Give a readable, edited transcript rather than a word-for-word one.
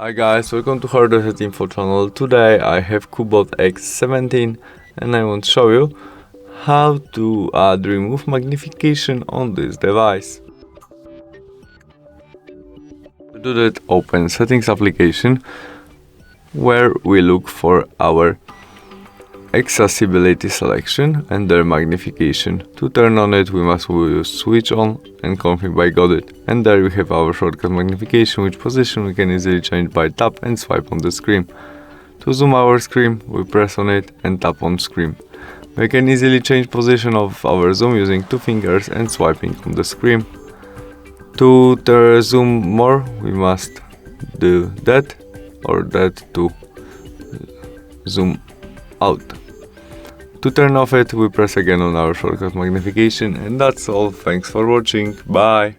Hi guys, welcome to Hardware Info channel. Today I have CUBOT X70 and I want to show you how to remove magnification on this device. To do that, open Settings application where we look for our accessibility selection and their magnification. To turn on it, we must use switch on and confirm by got it. And there we have our shortcut magnification, which position we can easily change by tap and swipe on the screen. To zoom our screen, we press on it and tap on screen. We can easily change position of our zoom using two fingers and swiping on the screen. To zoom more, we must do that or that to zoom out. To turn off it, we press again on our shortcut magnification, and that's all. Thanks for watching. Bye.